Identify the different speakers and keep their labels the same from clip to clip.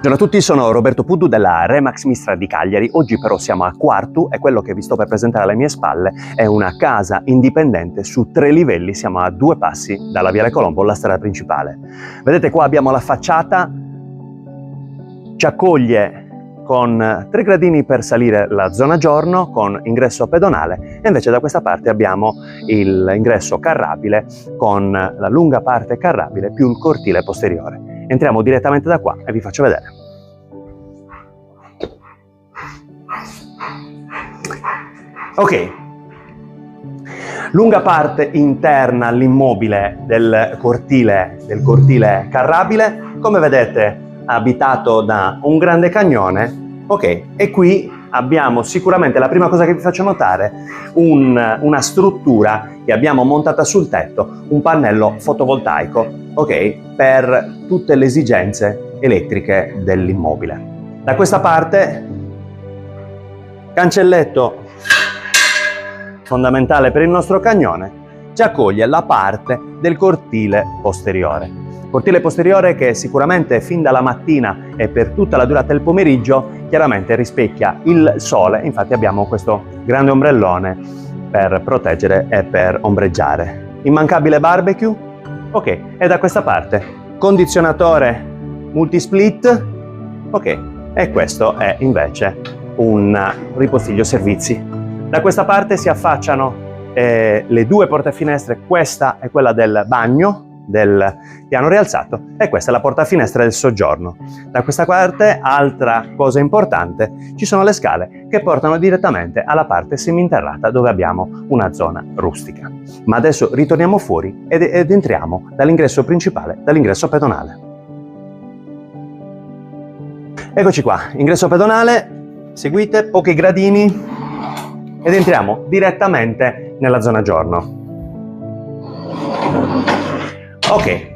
Speaker 1: Buongiorno a tutti, sono Roberto Puddu della Remax Mistra di Cagliari. Oggi però siamo a Quartu e quello che vi sto per presentare alle mie spalle è una casa indipendente su 3 livelli. Siamo a 2 passi dalla Viale Colombo, la strada principale. Vedete, qua abbiamo la facciata, ci accoglie con 3 gradini per salire la zona giorno con ingresso pedonale, e invece da questa parte abbiamo l'ingresso carrabile con la lunga parte carrabile più il cortile posteriore. Entriamo direttamente da qua e vi faccio vedere. Ok, lunga parte interna all'immobile del cortile carrabile, come vedete abitato da un grande cagnone. Ok, e qui abbiamo sicuramente, la prima cosa che vi faccio notare, una struttura che abbiamo montata sul tetto, un pannello fotovoltaico, ok, per tutte le esigenze elettriche dell'immobile. Da questa parte, cancelletto fondamentale per il nostro cagnone, ci accoglie la parte del cortile posteriore. Cortile posteriore che sicuramente fin dalla mattina e per tutta la durata del pomeriggio chiaramente rispecchia il sole, infatti abbiamo questo grande ombrellone per proteggere e per ombreggiare. Immancabile barbecue, ok, e da questa parte condizionatore multisplit, ok, e questo è invece un ripostiglio servizi. Da questa parte si affacciano le 2 portafinestre, questa è quella del bagno, del piano rialzato, e questa è la portafinestra del soggiorno. Da questa parte, altra cosa importante, ci sono le scale che portano direttamente alla parte seminterrata dove abbiamo una zona rustica. Ma adesso ritorniamo fuori ed entriamo dall'ingresso principale, dall'ingresso pedonale. Eccoci qua, ingresso pedonale, seguite, pochi gradini ed entriamo direttamente nella zona giorno. Ok,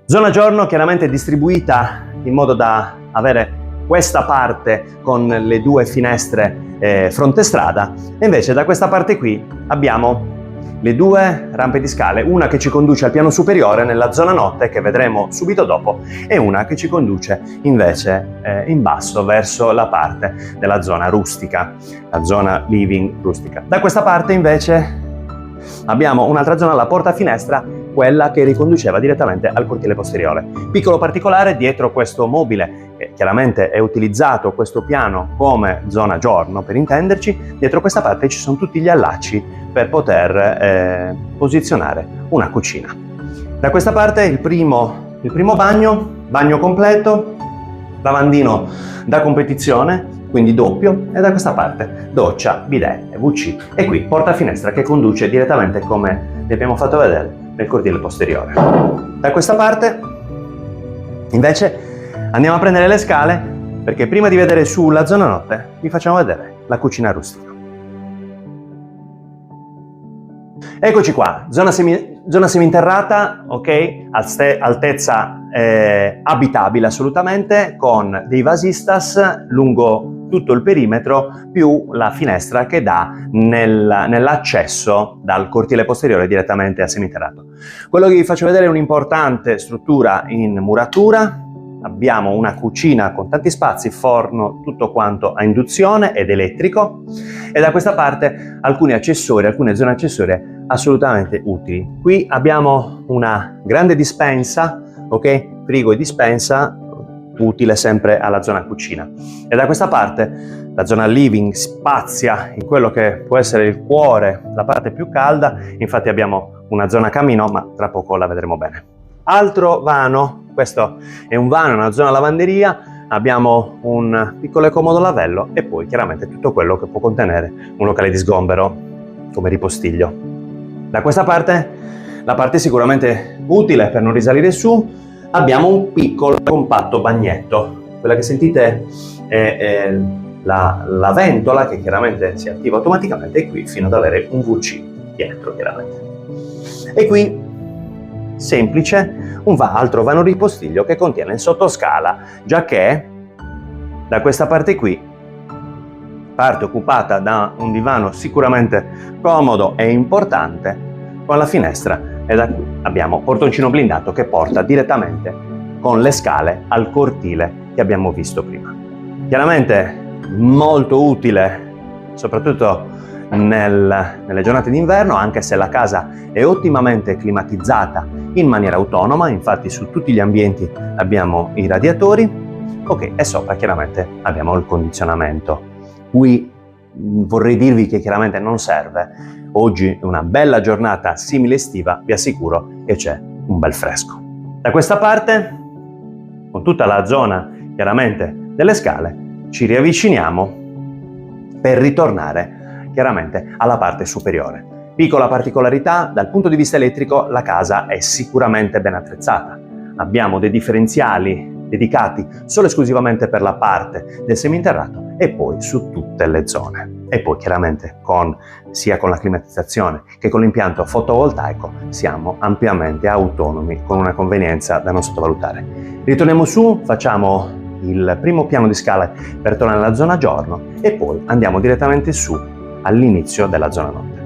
Speaker 1: zona giorno chiaramente distribuita in modo da avere questa parte con le 2 finestre fronte strada, e invece da questa parte qui abbiamo le 2 rampe di scale, una che ci conduce al piano superiore nella zona notte, che vedremo subito dopo, e una che ci conduce invece in basso verso la parte della zona rustica, la zona living rustica. Da questa parte invece abbiamo un'altra zona, la porta finestra, quella che riconduceva direttamente al cortile posteriore. Piccolo particolare, dietro questo mobile, che chiaramente è utilizzato questo piano come zona giorno per intenderci, dietro questa parte ci sono tutti gli allacci per poter posizionare una cucina. Da questa parte il primo bagno completo, lavandino da competizione, quindi doppio, e da questa parte doccia, bidet e WC, e qui porta finestra che conduce direttamente, come vi abbiamo fatto vedere, nel cortile posteriore. Da questa parte invece andiamo a prendere le scale, perché prima di vedere su la zona notte vi facciamo vedere la cucina rustica. Eccoci qua, zona seminterrata, ok, altezza abitabile assolutamente, con dei vasistas lungo tutto il perimetro, più la finestra che dà nell'accesso dal cortile posteriore direttamente al seminterrato. Quello che vi faccio vedere è un'importante struttura in muratura. Abbiamo una cucina con tanti spazi, forno, tutto quanto a induzione ed elettrico, e da questa parte alcuni accessori, alcune zone accessorie assolutamente utili. Qui abbiamo una grande dispensa, ok, frigo e dispensa, utile sempre alla zona cucina, e da questa parte la zona living spazia in quello che può essere il cuore, la parte più calda. Infatti abbiamo una zona camino, ma tra poco la vedremo bene. Altro vano, questo è un vano, una zona lavanderia, abbiamo un piccolo e comodo lavello, e poi chiaramente tutto quello che può contenere un locale di sgombero come ripostiglio. Da questa parte, la parte sicuramente utile per non risalire su, abbiamo un piccolo compatto bagnetto. Quella che sentite è la ventola, che chiaramente si attiva automaticamente, e qui fino ad avere un WC dietro chiaramente. E qui semplice un altro vano ripostiglio che contiene il sottoscala, già che da questa parte qui, parte occupata da un divano sicuramente comodo e importante, con la finestra, e da qui abbiamo portoncino blindato che porta direttamente con le scale al cortile che abbiamo visto prima. Chiaramente molto utile soprattutto nelle giornate d'inverno, anche se la casa è ottimamente climatizzata in maniera autonoma. Infatti su tutti gli ambienti abbiamo i radiatori, ok, e sopra chiaramente abbiamo il condizionamento. Qui vorrei dirvi che chiaramente non serve. Oggi è una bella giornata simile estiva, vi assicuro che c'è un bel fresco. Da questa parte, con tutta la zona chiaramente delle scale, ci riavviciniamo per ritornare chiaramente alla parte superiore. Piccola particolarità, dal punto di vista elettrico la casa è sicuramente ben attrezzata. Abbiamo dei differenziali dedicati solo e esclusivamente per la parte del seminterrato e poi su tutte le zone. E poi chiaramente sia con la climatizzazione che con l'impianto fotovoltaico siamo ampiamente autonomi, con una convenienza da non sottovalutare. Ritorniamo su, facciamo il primo piano di scale per tornare alla zona giorno e poi andiamo direttamente su all'inizio della zona notte.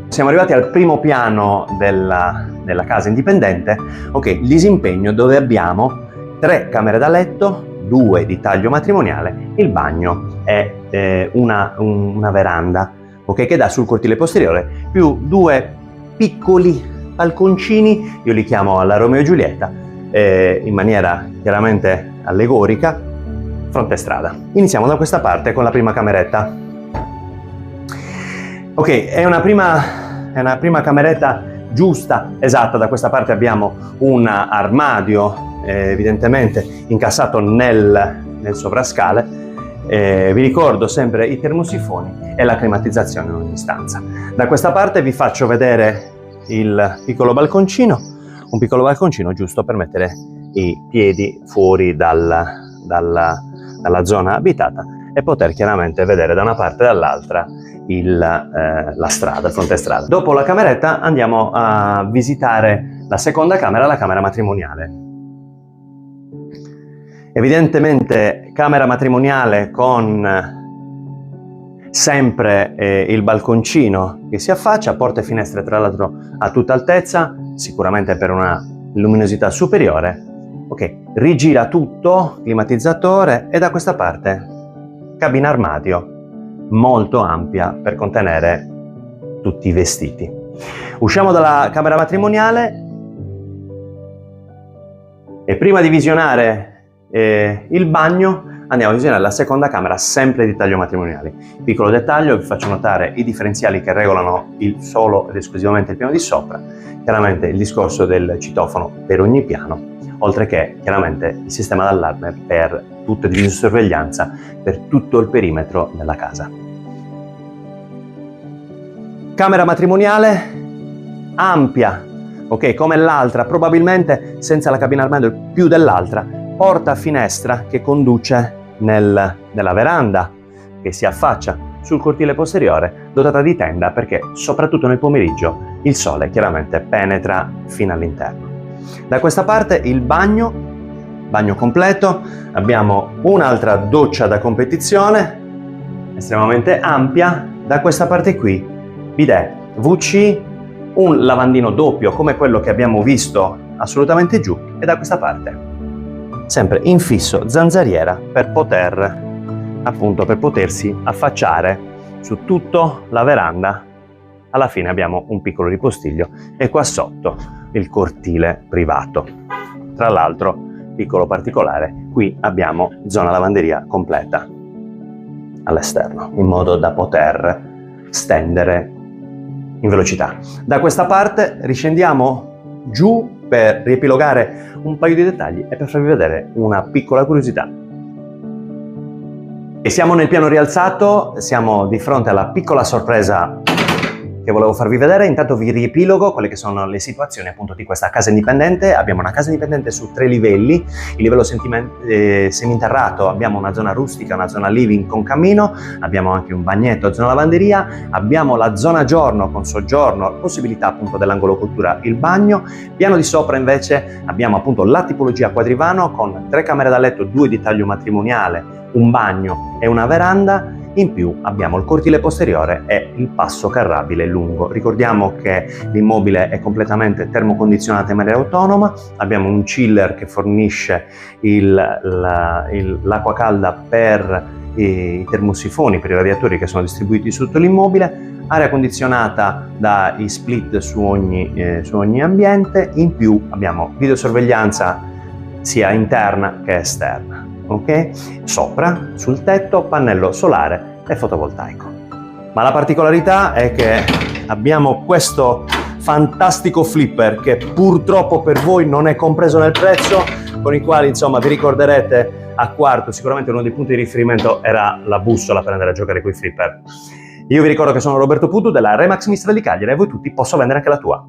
Speaker 1: Siamo arrivati al primo piano della casa indipendente, ok, il disimpegno, dove abbiamo 3 camere da letto, 2 di taglio matrimoniale, il bagno e una veranda, ok, che dà sul cortile posteriore, più 2 piccoli balconcini, io li chiamo alla Romeo e Giulietta, in maniera chiaramente allegorica, fronte strada. Iniziamo da questa parte con la prima cameretta. Ok, è una prima cameretta giusta, esatta. Da questa parte abbiamo un armadio, evidentemente incassato nel sovrascale. Vi ricordo sempre i termosifoni e la climatizzazione in ogni stanza. Da questa parte vi faccio vedere il piccolo balconcino, un piccolo balconcino giusto per mettere i piedi fuori dalla zona abitata e poter chiaramente vedere da una parte e dall'altra la strada, il fronte strada. Dopo la cameretta andiamo a visitare la seconda camera, la camera matrimoniale. Evidentemente camera matrimoniale con sempre il balconcino che si affaccia, porte e finestre tra l'altro a tutta altezza, sicuramente per una luminosità superiore. Ok, rigira tutto, climatizzatore, e da questa parte cabina armadio molto ampia per contenere tutti i vestiti. Usciamo dalla camera matrimoniale e prima di visionare il bagno andiamo a visionare la seconda camera, sempre di taglio matrimoniale. Piccolo dettaglio, vi faccio notare i differenziali che regolano solo ed esclusivamente il piano di sopra, chiaramente il discorso del citofono per ogni piano, oltre che chiaramente il sistema d'allarme per tutte le videosorveglianza per tutto il perimetro della casa. Camera matrimoniale ampia, ok, come l'altra, probabilmente senza la cabina armadio più dell'altra, porta finestra che conduce nella veranda che si affaccia sul cortile posteriore, dotata di tenda perché soprattutto nel pomeriggio il sole chiaramente penetra fino all'interno. Da questa parte il bagno completo, abbiamo un'altra doccia da competizione estremamente ampia. Da questa parte qui bidet WC, un lavandino doppio come quello che abbiamo visto assolutamente giù, e da questa parte sempre infisso zanzariera per potersi affacciare su tutta la veranda. Alla fine abbiamo un piccolo ripostiglio e qua sotto il cortile privato. Tra l'altro, piccolo particolare, qui abbiamo zona lavanderia completa all'esterno, in modo da poter stendere in velocità. Da questa parte riscendiamo giù per riepilogare un paio di dettagli e per farvi vedere una piccola curiosità. E siamo nel piano rialzato, siamo di fronte alla piccola sorpresa che volevo farvi vedere. Intanto vi riepilogo quelle che sono le situazioni appunto di questa casa indipendente. Abbiamo una casa indipendente su 3 livelli, il livello seminterrato, abbiamo una zona rustica, una zona living con camino, abbiamo anche un bagnetto, zona lavanderia, abbiamo la zona giorno con soggiorno, possibilità appunto dell'angolo cultura, il bagno. Piano di sopra invece abbiamo appunto la tipologia quadrivano con 3 camere da letto, 2 di taglio matrimoniale, un bagno e una veranda. in più abbiamo il cortile posteriore e il passo carrabile lungo. Ricordiamo che l'immobile è completamente termocondizionato in maniera autonoma, abbiamo un chiller che fornisce l'acqua calda per i termosifoni, per i radiatori che sono distribuiti su tutto l'immobile, aria condizionata dai split su ogni ambiente, in più abbiamo videosorveglianza sia interna che esterna, ok? Sopra, sul tetto, pannello solare e fotovoltaico. Ma la particolarità è che abbiamo questo fantastico flipper che purtroppo per voi non è compreso nel prezzo, con i quali insomma vi ricorderete a quarto sicuramente uno dei punti di riferimento era la bussola per andare a giocare con i flipper. Io vi ricordo che sono Roberto Putu della Remax Mistral di Cagliari e a voi tutti posso vendere anche la tua.